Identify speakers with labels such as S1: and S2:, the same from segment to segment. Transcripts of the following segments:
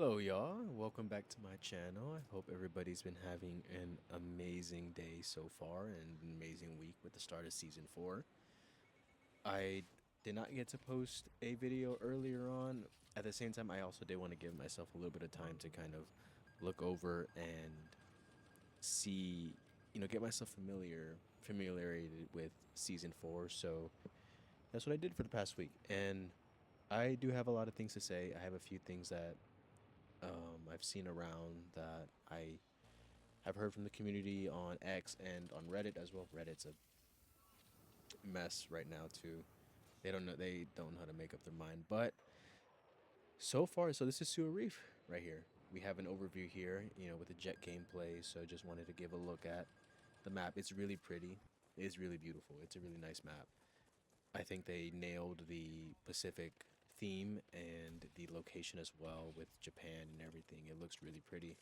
S1: Hello, y'all. Welcome back to my channel. I hope everybody's been having an amazing day so far and an amazing week with the start of season 4. I did not get to post a video earlier on. At the same time, I also did want to give myself a little bit of time to kind of look over and see, get myself familiarity with season 4. So that's what I did for the past week. And I do have a lot of things to say. I have a few things that I've seen around that I have heard from the community on X and on Reddit as well. Reddit's a mess right now too. They don't know how to make up their mind. But so far, so this is Sewer Reef right here. We have an overview here, with the jet gameplay. So just wanted to give a look at the map. It's really pretty. It's really beautiful. It's a really nice map. I think they nailed the Pacific theme and the location as well with Japan and everything. It looks really pretty,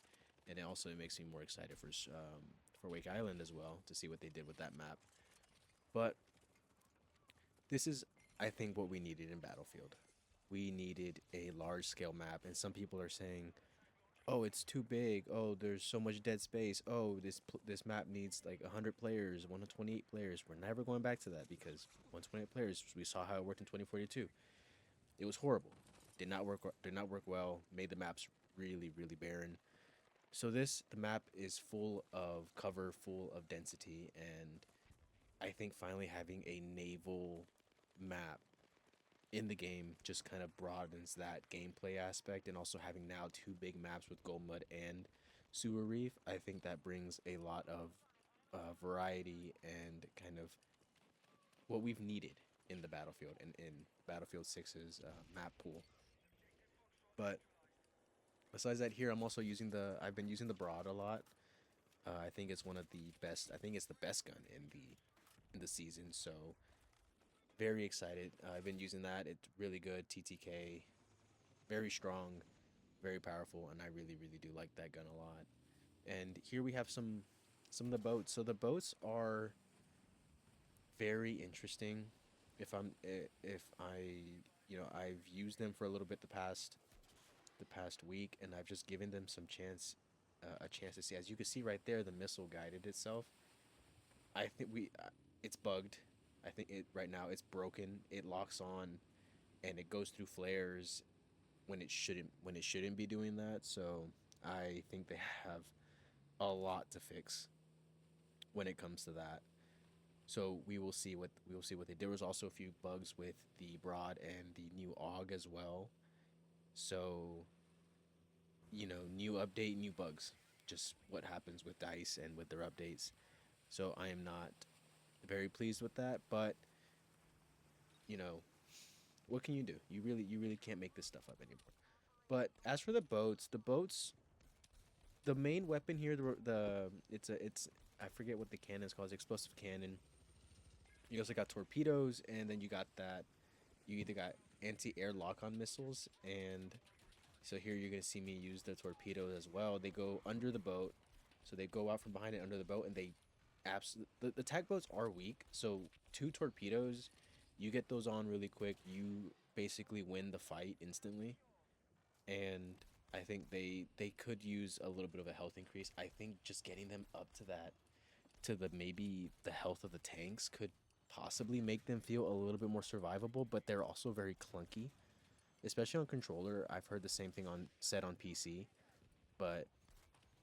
S1: and it makes me more excited for Wake Island as well to see what they did with that map. But this is, I think, what we needed in Battlefield. We needed a large scale map, and some people are saying, "Oh, it's too big. Oh, there's so much dead space. Oh, this map needs like 100 players, 128 players." We're never going back to that because 128 players. We saw how it worked in 2042. It was horrible. Did not work. Did not work well. Made the maps really, really barren. So the map is full of cover, full of density, and I think finally having a naval map in the game just kind of broadens that gameplay aspect, and also having now two big maps with Gold Mud and Sewer Reef, I think that brings a lot of variety and kind of what we've needed in the Battlefield and in Battlefield 6's map pool. But besides that, here I've been using the Broad a lot. I think it's one of the best. I think it's the best gun in the season. So very excited. I've been using that. It's really good. TTK, very strong, very powerful, and I really, really do like that gun a lot. And here we have some of the boats. So the boats are very interesting. If I I've used them for a little bit the past week, and I've just given them a chance to see. As you can see right there, the missile guided itself. I think it's bugged. I think it right now it's broken. It locks on, and it goes through flares when it shouldn't be doing that. So I think they have a lot to fix when it comes to that. So we will see what they did. There was also a few bugs with the Broad and the new AUG as well. So new update, new bugs. Just what happens with DICE and with their updates. So I am not very pleased with that, but you know, what can you do? You really can't make this stuff up anymore. But as for the main weapon here, the it's I forget what the cannon is called. It's explosive cannon. You also got torpedoes, and then you either got anti-air lock-on missiles, and so here you're gonna see me use the torpedoes as well. They go under the boat, so they go out from behind it under the boat, and the tag boats are weak. So two torpedoes, you get those on really quick. You basically win the fight instantly, and I think they could use a little bit of a health increase. I think just getting them up to the maybe the health of the tanks could possibly make them feel a little bit more survivable, but they're also very clunky, especially on controller. I've heard the same thing on said on PC, but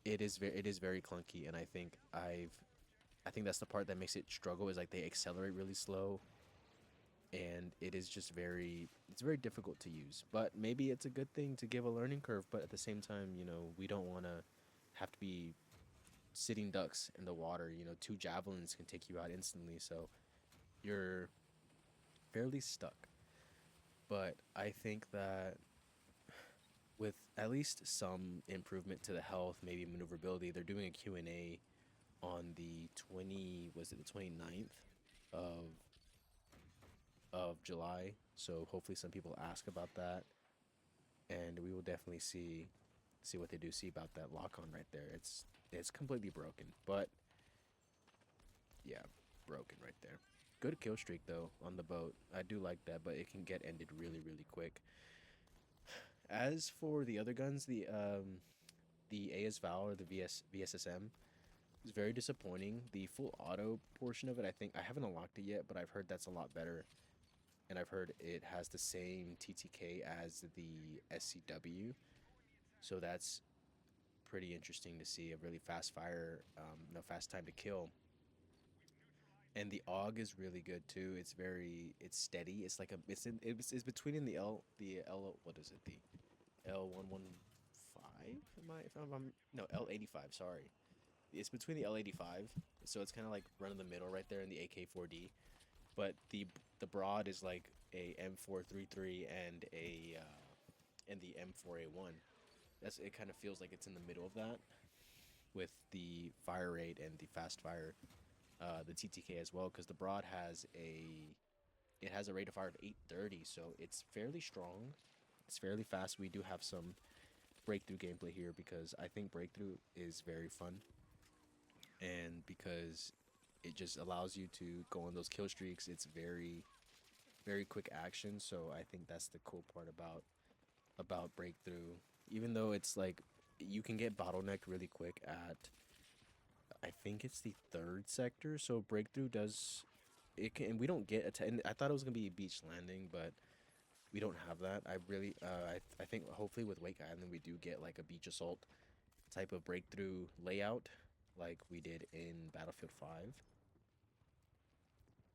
S1: it is very clunky, and I think that's the part that makes it struggle, is like they accelerate really slow, and it's very difficult to use. But maybe it's a good thing to give a learning curve, but at the same time, we don't want to have to be sitting ducks in the water. Two javelins can take you out instantly, so you're fairly stuck. But I think that with at least some improvement to the health, maybe maneuverability, they're doing a Q&A on the 20, was it the 29th of July. So hopefully some people ask about that, and we will definitely see what they do see about that lock on right there. It's completely broken, but yeah, broken right there. Good kill streak though on the boat. I do like that, but it can get ended really, really quick. As for the other guns, the AS Val or the VSSM is very disappointing. The full auto portion of it, I think I haven't unlocked it yet, but I've heard that's a lot better, and I've heard it has the same TTK as the SCW, so that's pretty interesting to see. A really fast fire, no fast time to kill, and the AUG is really good too. It's steady. It's like it's between in the L what is it, the L115, am I if I'm no L85, sorry. It's between the L85, so it's kind of like run of the middle right there in the AK4D. But the broad is like a M433 and a and the M4A1. That's it. Kind of feels like it's in the middle of that with the fire rate and the fast fire, the TTK as well, because the broad has a rate of fire of 830, so it's fairly strong. It's fairly fast. We do have some breakthrough gameplay here because I think breakthrough is very fun, and because it just allows you to go on those kill streaks. It's very quick action, so I think that's the cool part about breakthrough. Even though it's like you can get bottlenecked really quick at, I think it's the third sector. So breakthrough does it can, and we don't get a I thought it was gonna be a beach landing, but we don't have that. I think hopefully with Wake Island we do get like a beach assault type of breakthrough layout like we did in Battlefield 5.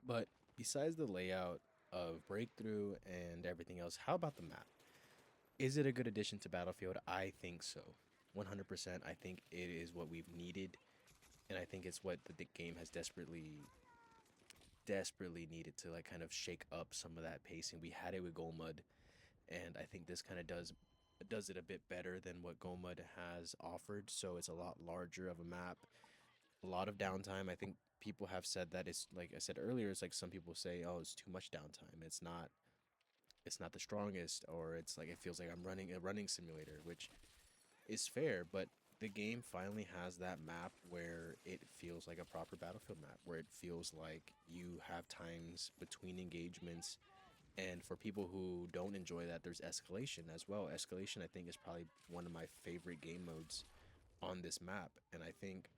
S1: But besides the layout of breakthrough and everything else, how about the map? Is it a good addition to Battlefield? I think so. 100%. I think it is what we've needed, and I think it's what the game has desperately needed to like kind of shake up some of that pacing. We had it with Gold Mud, and I think this kind of does it a bit better than what Gold Mud has offered. So it's a lot larger of a map, a lot of downtime. I think people have said that it's like I said earlier. It's like some people say, "Oh, it's too much downtime. It's not the strongest," or it's like it feels like I'm running a running simulator, which is fair, but the game finally has that map where it feels like a proper Battlefield map, where it feels like you have times between engagements. And for people who don't enjoy that, there's escalation as well. Escalation, I think, is probably one of my favorite game modes on this map, and I think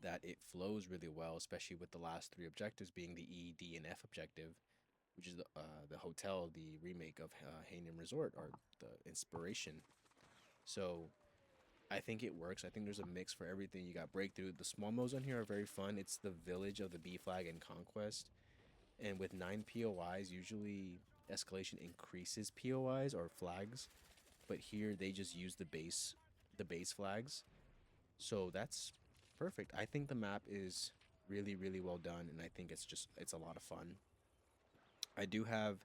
S1: that it flows really well, especially with the last three objectives being the E, D, and F objective, which is the hotel, the remake of Hanem Resort, or the inspiration. So I think it works. I think there's a mix for everything. You got breakthrough. The small modes on here are very fun. It's the village of the B flag and conquest. And with 9 POIs, usually escalation increases POIs or flags, but here they just use the base flags. So that's perfect. I think the map is really well done, and I think it's a lot of fun. I do have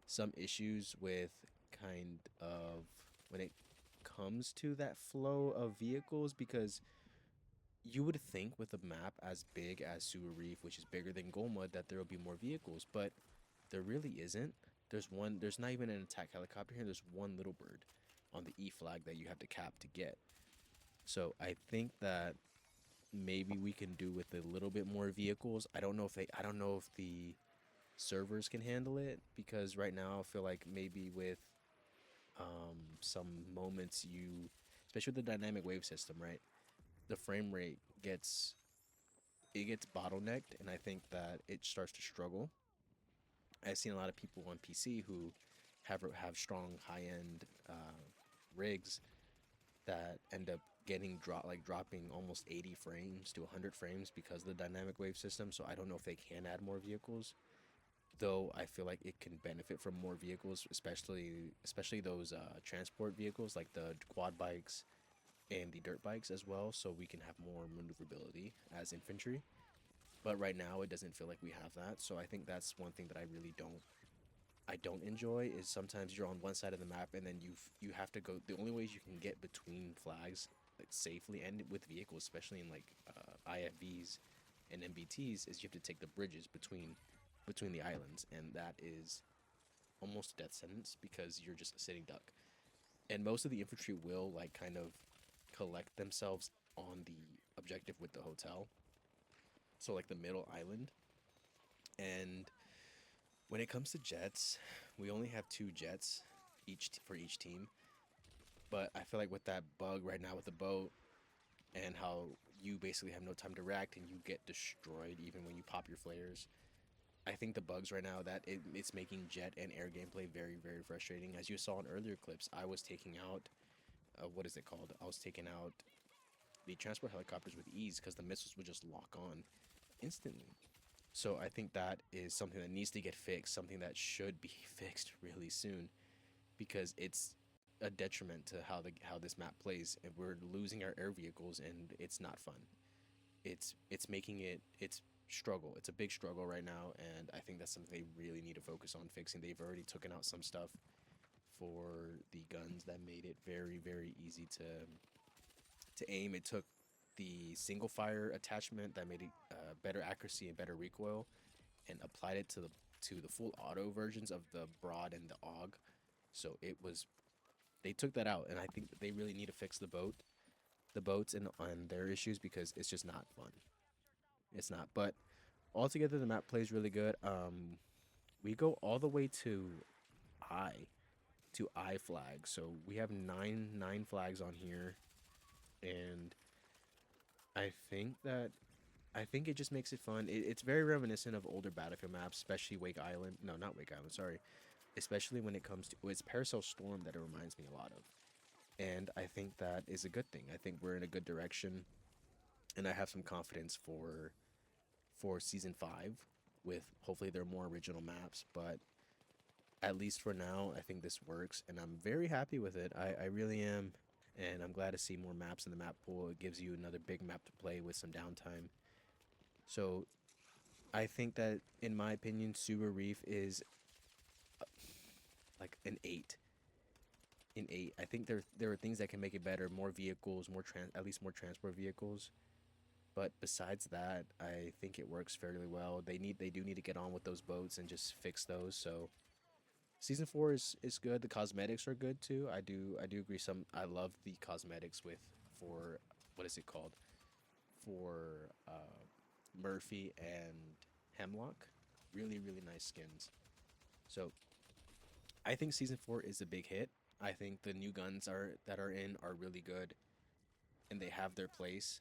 S1: some issues with kind of when it comes to that flow of vehicles because you would think with a map as big as Sewer Reef, which is bigger than Golmud, that there will be more vehicles, but there really isn't. There's not even an attack helicopter here. There's one little bird on the E flag that you have to cap to get. So I think that maybe we can do with a little bit more vehicles. I don't know if the servers can handle it because right now I feel like maybe with some moments especially with the dynamic wave system, right? The frame rate gets bottlenecked, and I think that it starts to struggle. I've seen a lot of people on PC who have strong high end rigs that end up dropping almost 80 frames to 100 frames because of the dynamic wave system. So I don't know if they can add more vehicles, though I feel like it can benefit from more vehicles, especially those transport vehicles like the quad bikes and the dirt bikes as well, so we can have more maneuverability as infantry. But right now, it doesn't feel like we have that. So I think that's one thing that I don't enjoy is sometimes you're on one side of the map and then you have to go. The only ways you can get between flags like safely and with vehicles, especially in like IFVs and MBTs, is you have to take the bridges between the islands, and that is almost a death sentence because you're just a sitting duck. And most of the infantry will like kind of collect themselves on the objective with the hotel, so like the middle island. And when it comes to jets, we only have two jets, for each team. But I feel like with that bug right now with the boat and how you basically have no time to react and you get destroyed even when you pop your flares. I think the bugs right now that it's making jet and air gameplay very very frustrating. As you saw in earlier clips, I was taking out what is it called? I was taking out the transport helicopters with ease because the missiles would just lock on instantly. So I think that is something that needs to get fixed, something that should be fixed really soon because it's a detriment to how this map plays and we're losing our air vehicles and it's not fun. It's making it's struggle. It's a big struggle right now and I think that's something they really need to focus on fixing. They've already taken out some stuff for the guns that made it very very easy to aim. It took the single fire attachment that made it better accuracy and better recoil and applied it to the full auto versions of the broad and the AUG. So it was they took that out, and I think that they really need to fix the boats and on their issues because it's just not fun. It's not. But altogether, the map plays really good. We go all the way I to I flag, so we have nine flags on here, and I think that I think it just makes it fun. It's very reminiscent of older Battlefield maps, especially Wake Island. No, not Wake Island. Sorry, especially when it comes to it's Paracel Storm that it reminds me a lot of. And I think that is a good thing. I think we're in a good direction, and I have some confidence for season 5 with hopefully there are more original maps, but at least for now, I think this works and I'm very happy with it. I really am, and I'm glad to see more maps in the map pool. It gives you another big map to play with some downtime. So, I think that in my opinion, Suba Reef is like an 8. An 8. I think there are things that can make it better, more vehicles, at least more transport vehicles. But besides that, I think it works fairly well. They do need to get on with those boats and just fix those. So season 4 is good. The cosmetics are good too. I do agree. I love the cosmetics with for what is it called for Murphy and Hemlock. Really really nice skins. So I think season 4 is a big hit. I think the new guns are in are really good and they have their place.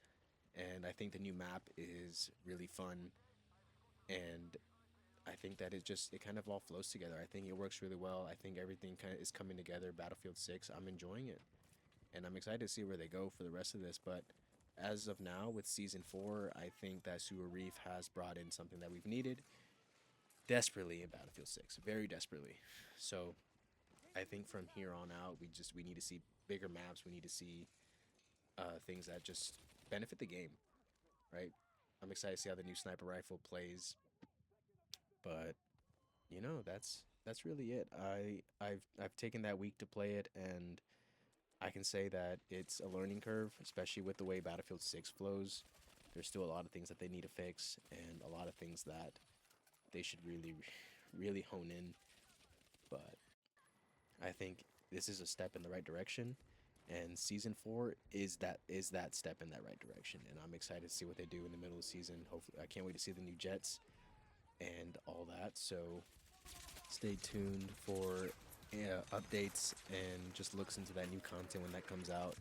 S1: And I think the new map is really fun and I think that it kind of all flows together. I think it works really well. I think everything kind of is coming together. Battlefield 6, I'm enjoying it. And I'm excited to see where they go for the rest of this, but as of now with season 4, I think that Sewer Reef has brought in something that we've needed desperately in Battlefield 6, very desperately. So, I think from here on out, we need to see bigger maps. We need to see things that just benefit the game, right? I'm excited to see how the new sniper rifle plays, but that's really it. I've taken that week to play it, and I can say that it's a learning curve, especially with the way Battlefield 6 flows. There's still a lot of things that they need to fix, and a lot of things that they should really, really hone in. But I think this is a step in the right direction, and season 4 is that step in that right direction. And I'm excited to see what they do in the middle of the season. Hopefully, I can't wait to see the new jets and all that. So stay tuned for updates and just looks into that new content when that comes out,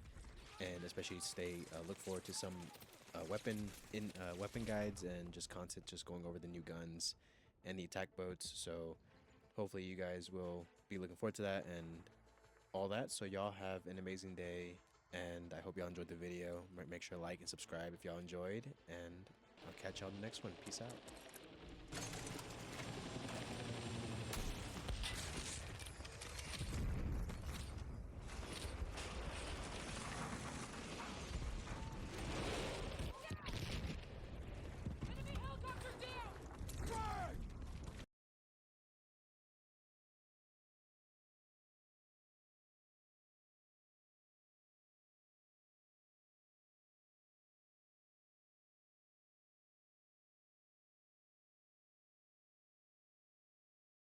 S1: and especially look forward to some weapon guides and just content just going over the new guns and the attack boats. So hopefully you guys will be looking forward to that and all that. So y'all have an amazing day, and I hope y'all enjoyed the video. Make sure to like and subscribe if y'all enjoyed, and I'll catch y'all in the next one. Peace out.